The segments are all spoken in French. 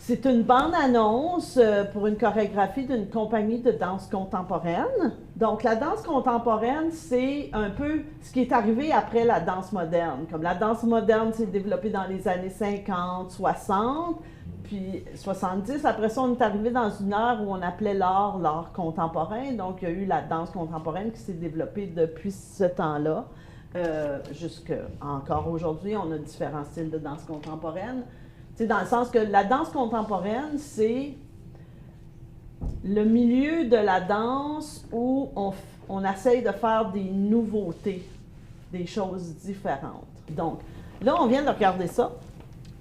C'est une bande-annonce pour une chorégraphie d'une compagnie de danse contemporaine. Donc, la danse contemporaine, c'est un peu ce qui est arrivé après la danse moderne. Comme la danse moderne s'est développée dans les années 50, 60, puis 70. Après ça, on est arrivé dans une ère où on appelait l'art contemporain. Donc, il y a eu la danse contemporaine qui s'est développée depuis ce temps-là. Jusqu'à encore aujourd'hui, on a différents styles de danse contemporaine. C'est dans le sens que la danse contemporaine, c'est le milieu de la danse où on essaye de faire des nouveautés, des choses différentes. Donc, là, on vient de regarder ça.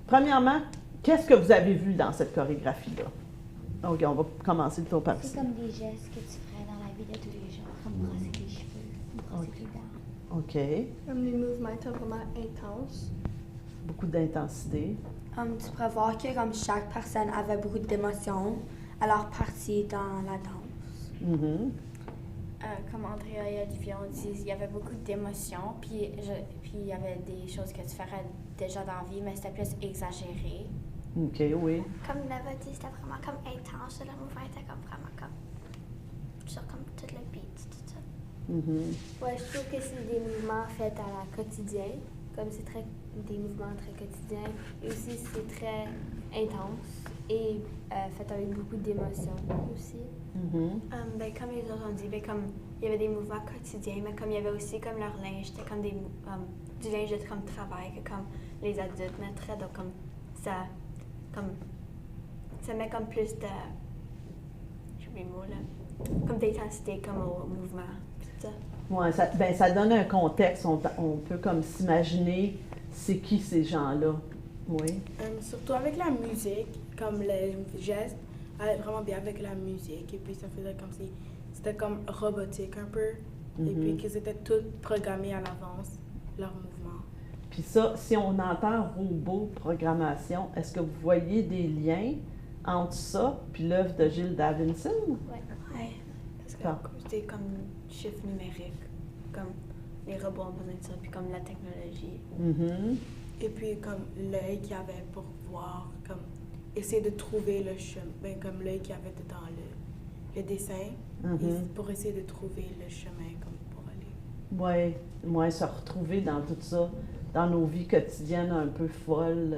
Premièrement, qu'est-ce que vous avez vu dans cette chorégraphie-là? OK, on va commencer le tour par ici. C'est comme des gestes que tu ferais dans la vie de tous les jours, comme brosser les cheveux, brosser les dents. OK. Comme les mouvements étaient vraiment intenses. Beaucoup d'intensité. Tu pourrais voir que comme chaque personne avait beaucoup d'émotions à leur partie dans la danse. Mhm. Comme Andrea et Olivia ont dit, il y avait beaucoup d'émotions, puis il y avait des choses que tu ferais déjà dans la vie, mais c'était plus exagéré. OK, oui. Comme Nava dit, c'était vraiment comme intense. Le mouvement était comme vraiment comme sur comme tout le beat, tout ça. Mhm. Ouais, je trouve que c'est des mouvements faits à la quotidien, comme c'est très des mouvements très quotidiens. Et aussi, c'est très intense et fait avec beaucoup d'émotions aussi. Mhm. Comme les autres ont dit, comme il y avait des mouvements quotidiens, mais comme il y avait aussi comme leur linge, c'était comme du linge de comme travail que comme les adultes mettraient, donc ça met comme plus de, j'oublie le mot là, comme d'intensité comme au mouvement, tout ça. Ouais, ça donne un contexte. On peut comme s'imaginer c'est qui ces gens-là. Oui. Surtout avec la musique, comme les gestes allaient vraiment bien avec la musique. Et puis ça faisait comme si c'était comme robotique un peu. Et puis qu'ils étaient tous programmés à l'avance, leurs mouvements. Puis ça, si on entend robot, programmation, est-ce que vous voyez des liens entre ça puis l'œuvre de Gilles Davidson? Ouais. Parce que c'était comme chiffre numérique, comme les robots ont besoin de ça, puis comme la technologie. Mhm. Et puis comme l'œil qu'il y avait pour voir, comme essayer de trouver le chemin, comme l'œil qu'il y avait dans le dessin, pour essayer de trouver le chemin comme pour aller. Oui, se retrouver dans tout ça, dans nos vies quotidiennes un peu folles,